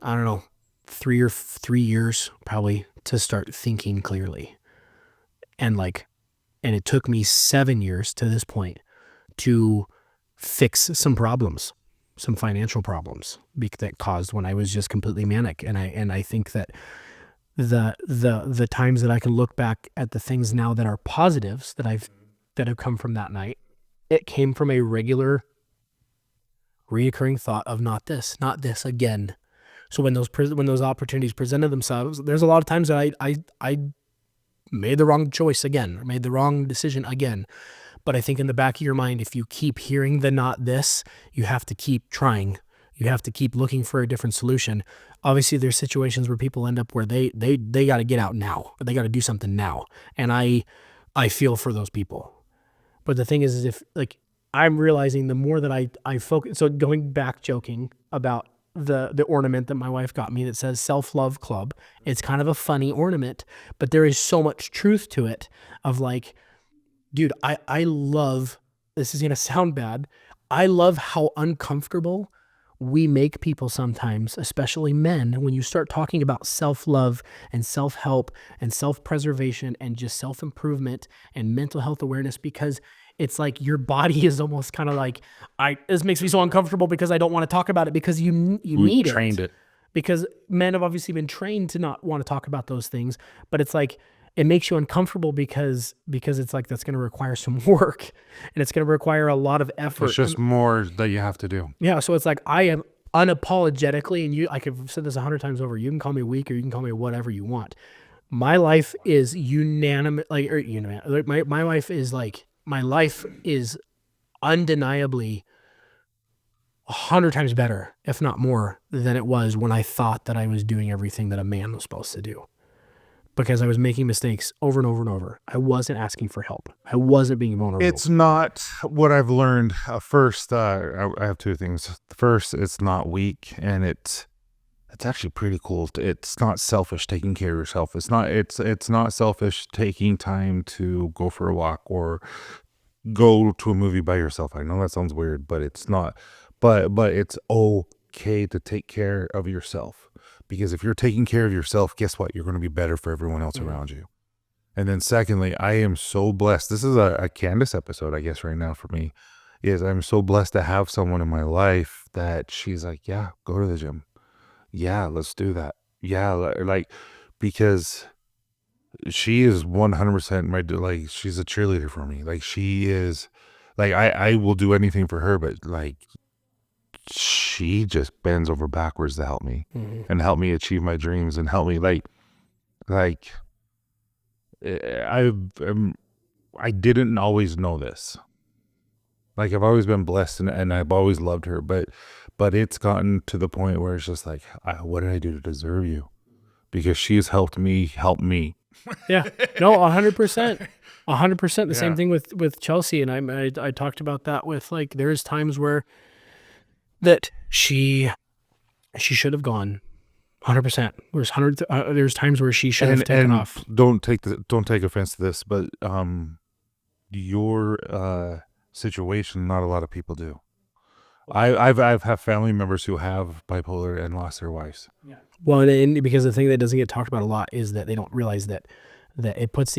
I don't know, 3 years probably to start thinking clearly. And it took me 7 years to this point to fix some problems, some financial problems that caused when I was just completely manic. And I think that the times that I can look back at the things now that are positives that have come from that night, it came from a regular reoccurring thought of not this again. So when those opportunities presented themselves, there's a lot of times that I made the wrong choice again, or made the wrong decision again. But I think in the back of your mind, if you keep hearing the not this, you have to keep trying. You have to keep looking for a different solution. Obviously, there's situations where people end up where they got to get out now. They got to do something now. And I feel for those people. But the thing is if like I'm realizing the more that I focus, so going back joking about the ornament that my wife got me that says self-love club, it's kind of a funny ornament, but there is so much truth to it of like, dude, I love, this is going to sound bad, I love how uncomfortable we make people sometimes, especially men, when you start talking about self-love and self-help and self-preservation and just self-improvement and mental health awareness, because it's like your body is almost kind of like, this makes me so uncomfortable because I don't want to talk about it, because you need it. Trained it. Because men have obviously been trained to not want to talk about those things, but it's like, it makes you uncomfortable because it's like, that's going to require some work and it's going to require a lot of effort. It's just more that you have to do. Yeah. So it's like, I am unapologetically, and I could have said this 100 times over, you can call me weak or you can call me whatever you want. My life is unanimous, my life is like, my life is undeniably 100 times better, if not more, than it was when I thought that I was doing everything that a man was supposed to do. Because I was making mistakes over and over and over. I wasn't asking for help. I wasn't being vulnerable. It's not what I've learned. First, I have two things. First, it's not weak, and it's actually pretty cool. It's not selfish taking care of yourself. It's not selfish taking time to go for a walk or go to a movie by yourself. I know that sounds weird, but it's not. But it's okay to take care of yourself. Because if you're taking care of yourself, guess what? You're going to be better for everyone else around you. And then secondly, I am so blessed. This is a Candace episode, I guess, right now for me. Is I'm so blessed to have someone in my life that she's like, yeah, go to the gym. Yeah, let's do that. Yeah, like, because she is 100% she's a cheerleader for me. Like, she is, like, I will do anything for her, but like, she just bends over backwards to help me and help me achieve my dreams and help me I didn't always know this. Like, I've always been blessed and I've always loved her, but it's gotten to the point where it's just like, what did I do to deserve you? Because she's helped me help me. Yeah, no, 100%. 100%. The same thing with Chelsea. And I talked about that with, like, there's times where that she should have gone 100%. There's times where she should have taken off. Don't take offense to this, but your situation, not a lot of people do. I've have family members who have bipolar and lost their wives. Yeah. Well, and because the thing that doesn't get talked about a lot is that they don't realize that it puts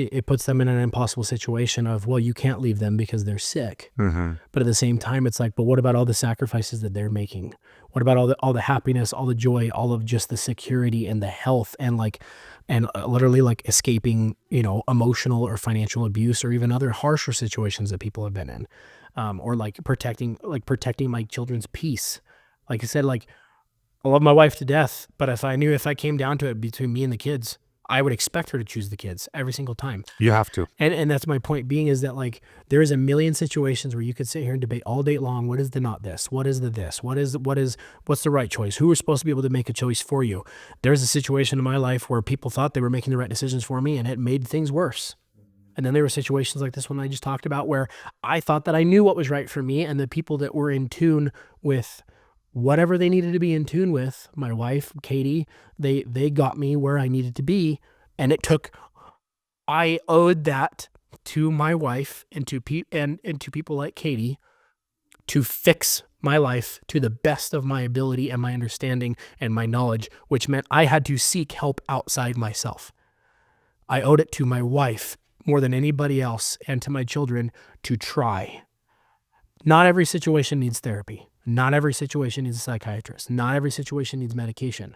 them in an impossible situation of, well, you can't leave them because they're sick. Mm-hmm. But at the same time, it's like, but what about all the sacrifices that they're making? What about all the happiness, all the joy, all of just the security and the health and literally like escaping, emotional or financial abuse or even other harsher situations that people have been in, or like protecting my children's peace. Like I said, like, I love my wife to death, but if I came down to it between me and the kids, I would expect her to choose the kids every single time. You have to. And that's my point being, is that, like, there is a million situations where you could sit here and debate all day long. What is the not this? What is the this? What's the right choice? Who is supposed to be able to make a choice for you? There's a situation in my life where people thought they were making the right decisions for me and it made things worse. And then there were situations like this one I just talked about where I thought that I knew what was right for me, and the people that were in tune with whatever they needed to be in tune with, my wife, Katie, they got me where I needed to be. And I owed that to my wife and to people like Katie to fix my life to the best of my ability and my understanding and my knowledge, which meant I had to seek help outside myself. I owed it to my wife more than anybody else and to my children to try. Not every situation needs therapy. Not every situation needs a psychiatrist. Not every situation needs medication.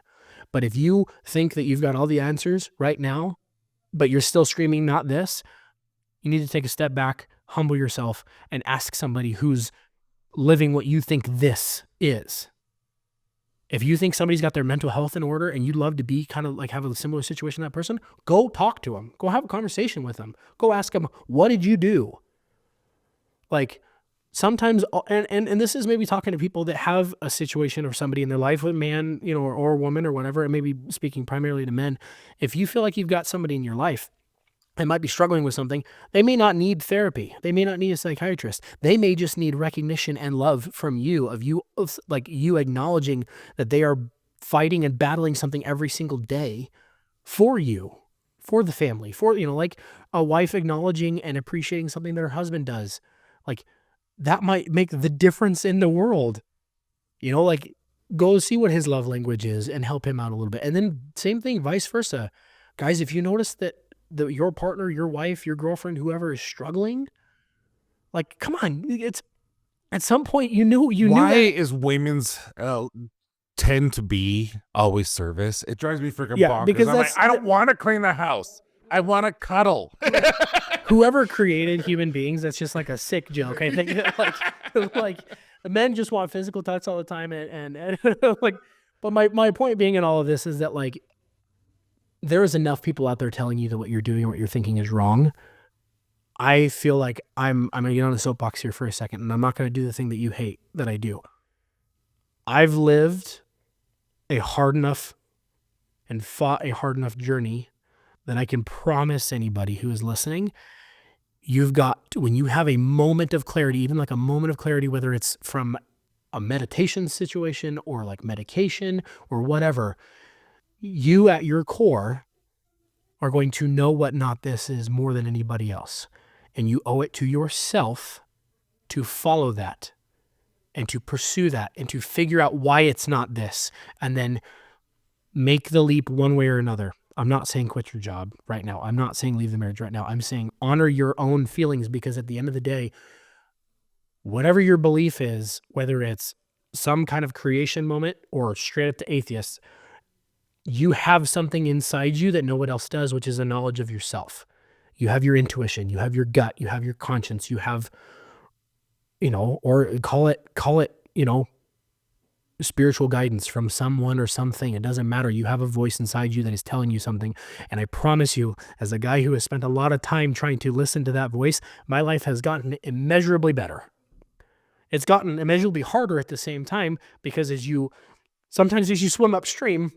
But if you think that you've got all the answers right now, but you're still screaming, not this, you need to take a step back, humble yourself, and ask somebody who's living what you think this is. If you think somebody's got their mental health in order and you'd love to be kind of like have a similar situation to that person, go talk to them. Go have a conversation with them. Go ask them, what did you do? Like sometimes, and this is maybe talking to people that have a situation or somebody in their life, a man, or woman or whatever, and maybe speaking primarily to men. If you feel like you've got somebody in your life that might be struggling with something, they may not need therapy. They may not need a psychiatrist. They may just need recognition and love from you, of like you acknowledging that they are fighting and battling something every single day for you, for the family, for, like a wife acknowledging and appreciating something that her husband does. Like that might make the difference in the world. Like go see what his love language is and help him out a little bit. And then same thing, vice versa. Guys, if you notice that your partner, your wife, your girlfriend, whoever is struggling, like, come on, it's at some point you knew. Why is women's tend to be always service? It drives me freaking bonkers. Because I'm like, I don't want to clean the house. I want to cuddle. Whoever created human beings, that's just like a sick joke. I think like men just want physical touch all the time, and like. But my point being in all of this is that like there is enough people out there telling you that what you're doing, what you're thinking is wrong. I feel like I'm gonna get on the soapbox here for a second, and I'm not gonna do the thing that you hate that I do. I've lived a hard enough and fought a hard enough journey that I can promise anybody who is listening, when you have a moment of clarity, even like a moment of clarity, whether it's from a meditation situation or like medication or whatever, you at your core are going to know what not this is more than anybody else. And you owe it to yourself to follow that and to pursue that and to figure out why it's not this, and then make the leap one way or another. I'm not saying quit your job right now. I'm not saying leave the marriage right now. I'm saying honor your own feelings, because at the end of the day, whatever your belief is, whether it's some kind of creation moment or straight up to atheists, you have something inside you that no one else does, which is a knowledge of yourself. You have your intuition, you have your gut, you have your conscience, you have, or call it, spiritual guidance from someone or something. It doesn't matter. You have a voice inside you that is telling you something. And I promise you, as a guy who has spent a lot of time trying to listen to that voice, my life has gotten immeasurably better. It's gotten immeasurably harder at the same time, because sometimes as you swim upstream,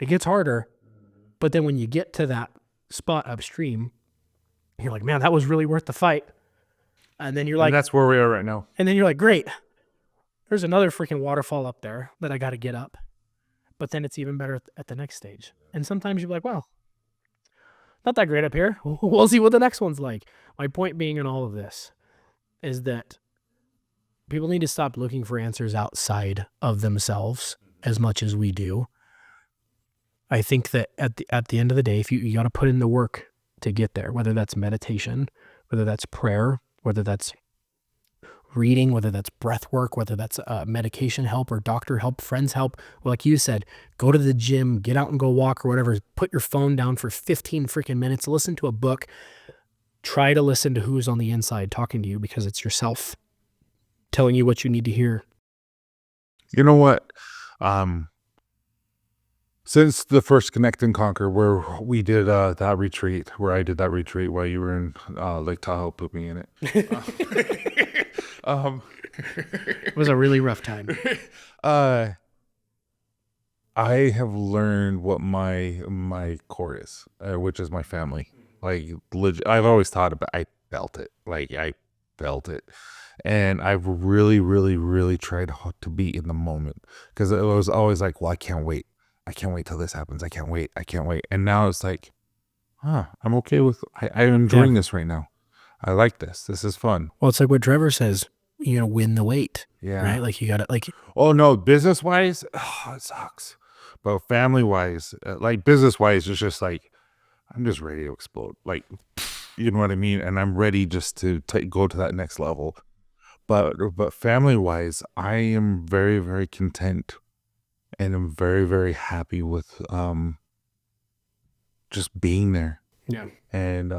it gets harder. But then when you get to that spot upstream, you're like, man, that was really worth the fight. And then you're like, and that's where we are right now. And then you're like, great. There's another freaking waterfall up there that I got to get up. But then it's even better at the next stage. And sometimes you're like, well, not that great up here. We'll see what the next one's like. My point being in all of this is that people need to stop looking for answers outside of themselves as much as we do. I think that at the end of the day, if you got to put in the work to get there, whether that's meditation, whether that's prayer, whether that's reading, whether that's breath work, whether that's medication help or doctor help, friends help. Well, like you said, go to the gym, get out and go walk or whatever. Put your phone down for 15 freaking minutes, listen to a book. Try to listen to who's on the inside talking to you, because it's yourself telling you what you need to hear. You know what? Since the first Connect and Conquer, where we did that retreat, where I did that retreat while you were in Lake Tahoe pooping in it. It was a really rough time. I have learned what my core is, which is my family. Like, I've always thought about. I felt it. Like, I felt it, and I've really, really, really tried to be in the moment, because it was always like, well, I can't wait. I can't wait till this happens. I can't wait. And now it's like, I'm okay with. I'm enjoying this right now. I like this. This is fun. Well, it's like what Trevor says. Win the weight. Yeah. Right. Like you got to like. Oh no, business wise, it sucks. But family wise, like business wise, it's just like I'm just ready to explode. Like, you know what I mean? And I'm ready just to go to that next level. But family wise, I am very, very content, and I'm very, very happy with just being there. Yeah. And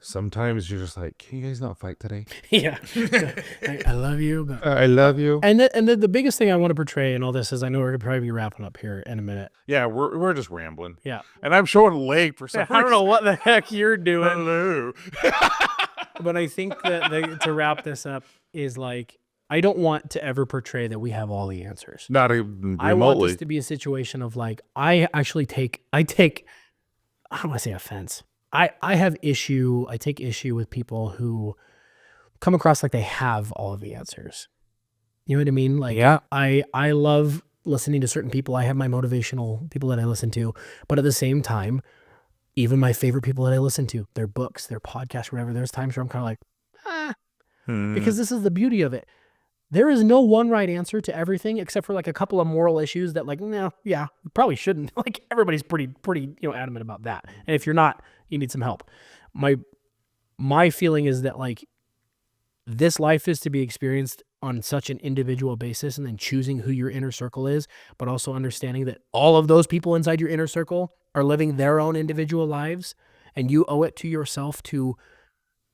sometimes you're just like, can you guys not fight today? Yeah. I love you, but I love you. and then the biggest thing I want to portray in all this is I know we're gonna probably be wrapping up here in a minute. Yeah, we're just rambling. Yeah. And I'm showing a leg for some I don't know what the heck you're doing. Hello. But I think that to wrap this up is like, I don't want to ever portray that we have all the answers. Not even I want remotely. this to be a situation of like, I take, I don't want to say offense. I take issue with people who come across like they have all of the answers. You know what I mean? Like, Yeah. I love listening to certain people. I have my motivational people that I listen to, but at the same time, even my favorite people that I listen to, their books, their podcasts, whatever, there's times where I'm kind of like, because this is the beauty of it. There is no one right answer to everything except for like a couple of moral issues that like, no, yeah, probably shouldn't. Like everybody's pretty, adamant about that. And if you're not, you need some help. My feeling is that like this life is to be experienced on such an individual basis, and then choosing who your inner circle is, but also understanding that all of those people inside your inner circle are living their own individual lives, and you owe it to yourself to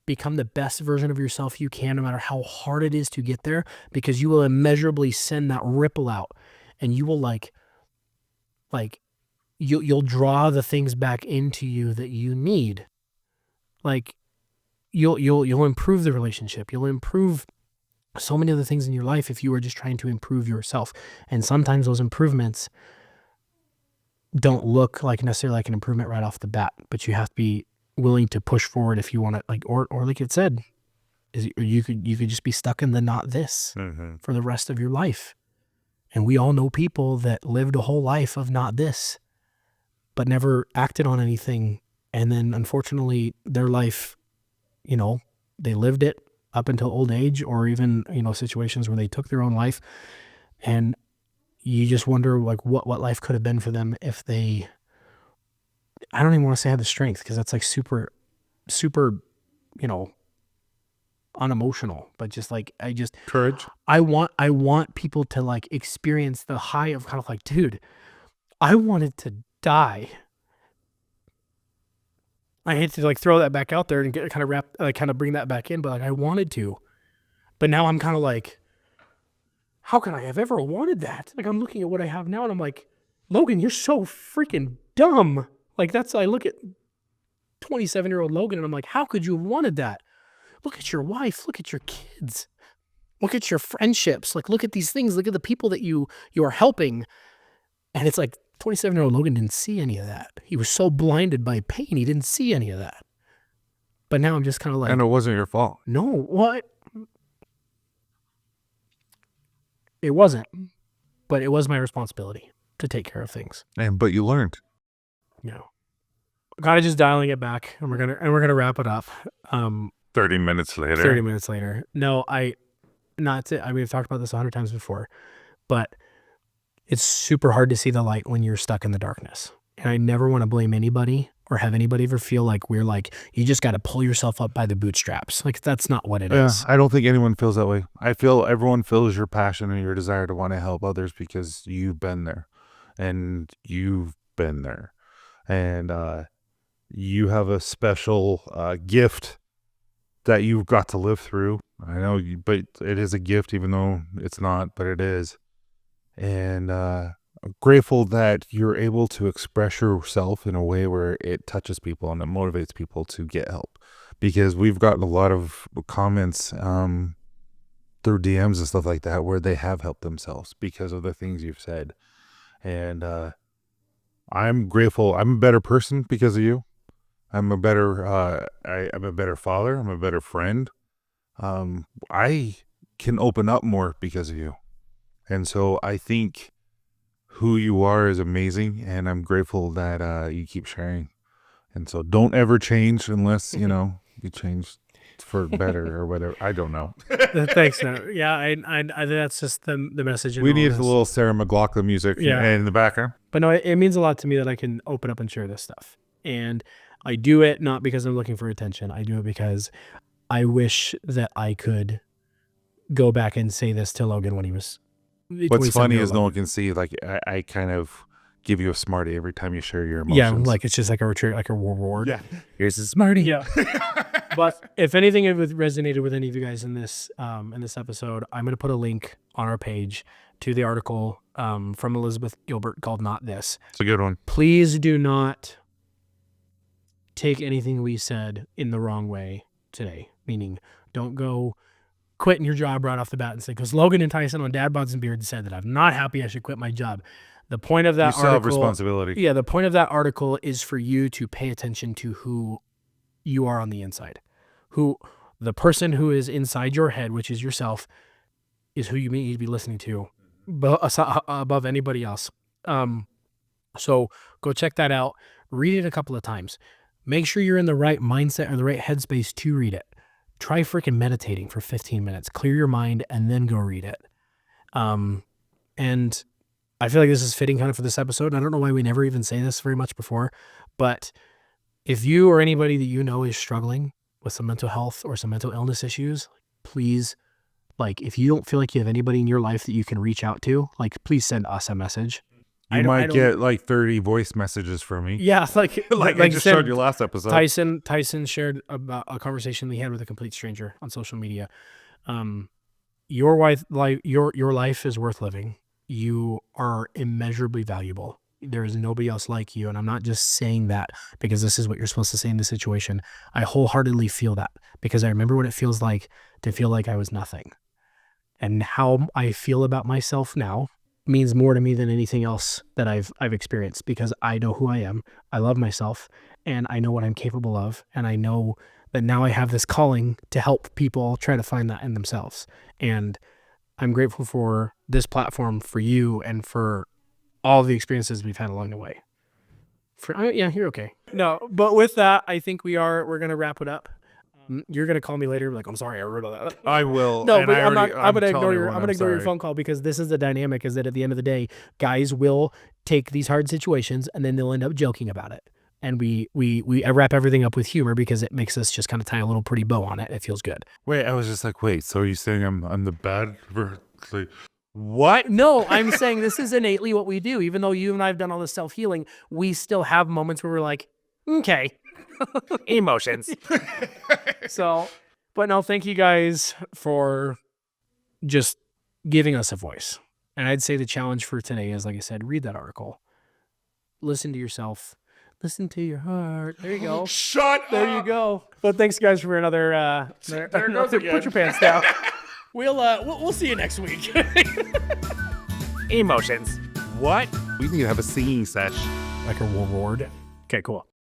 become the best version of yourself you can, no matter how hard it is to get there, because you will immeasurably send that ripple out, and you will you'll draw the things back into you that you need. Like you'll improve the relationship. You'll improve so many other things in your life if you are just trying to improve yourself. And sometimes those improvements don't look like necessarily like an improvement right off the bat, but you have to be willing to push forward if you want to, like, or like it said, you could just be stuck in the not this for the rest of your life. And we all know people that lived a whole life of not this, but never acted on anything. And then unfortunately their life, they lived it up until old age, or even, situations where they took their own life, and you just wonder like what life could have been for them if they, I don't even want to say had the strength, because that's like super, unemotional, but just like, Courage. I want people to like experience the high of kind of like, dude, I wanted to die. I hate to like throw that back out there and kind of bring that back in, but like I wanted to, but now I'm kind of like, how could I have ever wanted that? Like I'm looking at what I have now and I'm like, Logan, you're so freaking dumb. Like I look at 27-year-old Logan and I'm like, how could you have wanted that? Look at your wife, look at your kids, look at your friendships, like look at these things, look at the people that you are helping. And it's like 27-year-old Logan didn't see any of that. He was so blinded by pain, he didn't see any of that. But now I'm just kind of like, And it wasn't your fault. no, what? It wasn't, but it was my responsibility to take care of things. But you learned. Kind of just dialing it back, and we're gonna wrap it up. 30 minutes later. 30 minutes later. No, we've talked about this 100 times before, but it's super hard to see the light when you're stuck in the darkness. And I never want to blame anybody or have anybody ever feel like we're like, you just got to pull yourself up by the bootstraps. Like that's not what it is. I don't think anyone feels that way. I feel everyone feels your passion and your desire to want to help others because you've been there, and you have a special gift that you've got to live through. I know, but it is a gift, even though it's not, but it is. And I'm grateful that you're able to express yourself in a way where it touches people and it motivates people to get help. Because we've gotten a lot of comments through DMs and stuff like that where they have helped themselves because of the things you've said. And I'm grateful. I'm a better person because of you. I'm a better I'm a better father. I'm a better friend. I can open up more because of you. And so I think who you are is amazing, and I'm grateful that you keep sharing. And so don't ever change unless, you change for better or whatever. I don't know. Thanks. No. Yeah, I that's just the message. We need a little Sarah McLachlan music in the background. But no, it means a lot to me that I can open up and share this stuff. And I do it not because I'm looking for attention. I do it because I wish that I could go back and say this to Logan when he was. What's funny is no one can see. Like I kind of give you a smartie every time you share your emotions. Yeah, like it's just like a reward. Yeah, Here's a smartie. Yeah. But if anything resonated with any of you guys in this episode, I'm going to put a link on our page to the article from Elizabeth Gilbert called Not This. It's a good one. Please do not take anything we said in the wrong way today. Meaning, don't go quitting your job right off the bat and say, because Logan and Tyson on Dad Bods and Beards said that I'm not happy I should quit my job. The point of that You still have responsibility. Yeah, the point of that article is for you to pay attention to who you are on the inside. Who the person who is inside your head, which is yourself, is who you need to be listening to above anybody else. So go check that out. Read it a couple of times. Make sure you're in the right mindset or the right headspace to read it. Try freaking meditating for 15 minutes. Clear your mind and then go read it. And I feel like this is fitting kind of for this episode. I don't know why we never even say this very much before, but if you or anybody that you know is struggling with some mental health or some mental illness issues, please, like, if you don't feel like you have anybody in your life that you can reach out to, like, please send us a message. You might get like 30 voice messages from me. Yeah, like I just showed you last episode. Tyson shared about a conversation he had with a complete stranger on social media. Your life is worth living. You are immeasurably valuable. There is nobody else like you. And I'm not just saying that because this is what you're supposed to say in this situation. I wholeheartedly feel that because I remember what it feels like to feel like I was nothing. And how I feel about myself now means more to me than anything else that I've experienced because I know who I am. I love myself and I know what I'm capable of. And I know that now I have this calling to help people try to find that in themselves. And I'm grateful for this platform, for you, and for all the experiences we've had along the way. Yeah, you're okay. No, but with that, I think we're going to wrap it up. You're going to call me later. Like, I'm sorry, I wrote all that. I will. No, but I'm going to ignore your phone call because this is the dynamic is that at the end of the day, guys will take these hard situations and then they'll end up joking about it. And we wrap everything up with humor because it makes us just kind of tie a little pretty bow on it. It feels good. Wait, I was just like, wait, so are you saying I'm the bad like, what? No, I'm saying this is innately what we do. Even though you and I have done all this self-healing, we still have moments where we're like, okay. Emotions. So, but no, thank you guys for just giving us a voice. And I'd say the challenge for today is, like I said, read that article. Listen to yourself. Listen to your heart. There you go. Shut up. There you go. But thanks, guys, for another. There it goes again. Put your pants down. We'll see you next week. Emotions. What? We need to have a singing sesh. Like a reward. Okay, cool.